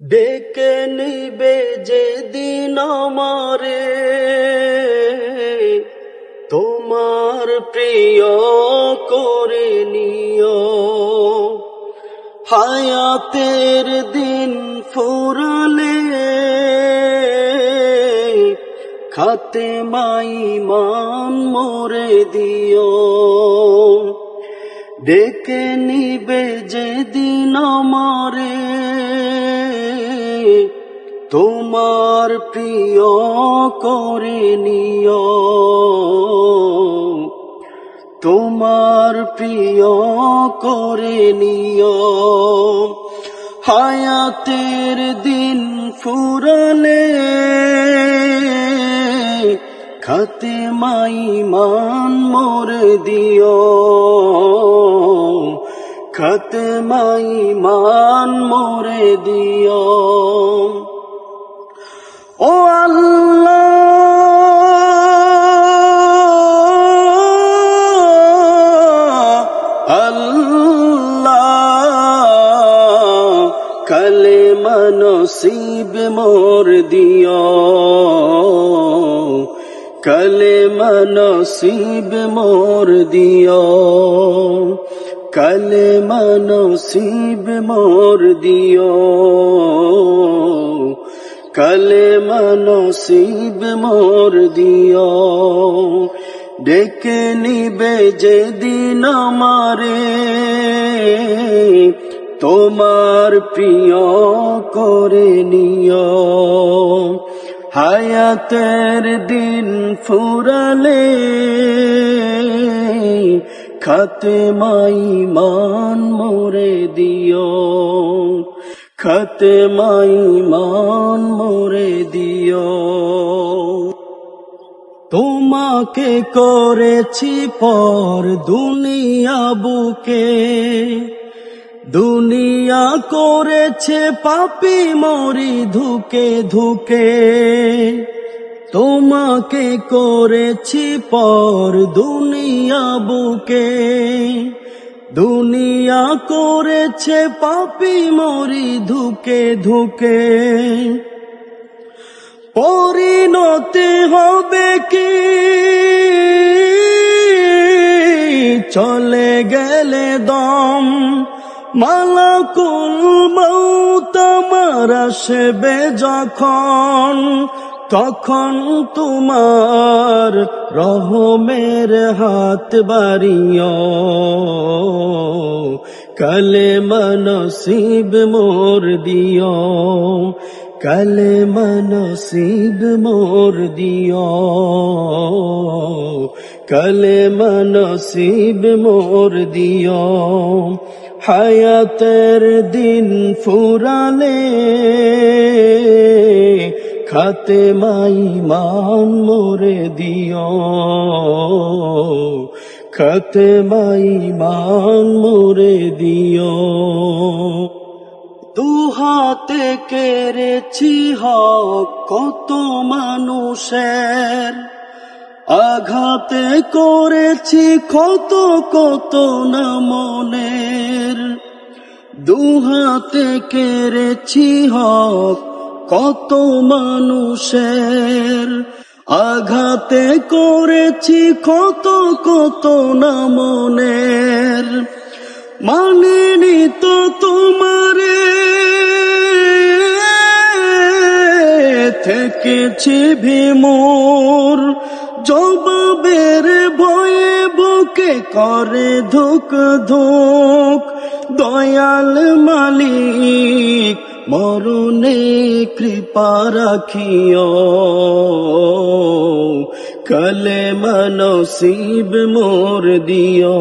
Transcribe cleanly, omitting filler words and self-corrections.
ডেকে নিবে যেদিন আমারে তোমার প্রিয় করে নিও। হায়াতের দিন ফুরালে খাতেমাই মান মোরে দিও। ডেকে নিবে যেদিন আমারে তোমার প্রিয় করে নিও। তোমার প্রিয় করে নিও। হায়াতের দিন ফুরালে খাতেমাই মান মোরে দিও। খাতেমাই মান মোরে দিও। ও আল্লাহ, আল্লাহ কালেমা নসিব মোর দিও। কালেমা নসিব মোর দিও। কালেমা নসিব মোর দিও। কালেমা নসিব মোর দিও। ডেকে নিবে যেদিন আমারে তোমার প্রিয় করে নিও। হায়াতের দিন ফুরালে খাতেমাই মান মোরে দিও। খাতেমাই মান মোরে দিও। তোমাকে করেছি পর দুনিয়া বুকে, দুনিয়া করেছে পাপী মরি ধুকে ধুকে। তোমাকে করেছি পর দুনিয়া বুকে, দুনিয়া করেছে পাপী মরি ধুকে ধুকে। পরিণতি হবে কি চলে গেলে দম, মালাকুল মউত আমার আসবে যখন, তখন তোমার রহমের হাত বাড়িও। কালেমা নসিব মোর দিও। কালেমা নসিব মোর দিও। কালেমা নসিব মোর দিও। হায়াতের দিন ফুরালে খাতেমাই মান মোরে দিও। খাতেমাই মান মোরে দিও। দুহাতে কেড়েছি হক কত মানুষের, আঘাতে করেছি কত কত না মনের। দুহাতে কেড়েছি হক কত মানুষের, আঘাতে করেছি কত কত না মনের। মানিনি তো তোমারে থেকেছি বিমূঢ়, জবাবের ভয়ে বুকে করে ধুক ধুক। দয়াল মালিক মরণে কৃপা রাখিও। কালেমা নসিব মোর দিও।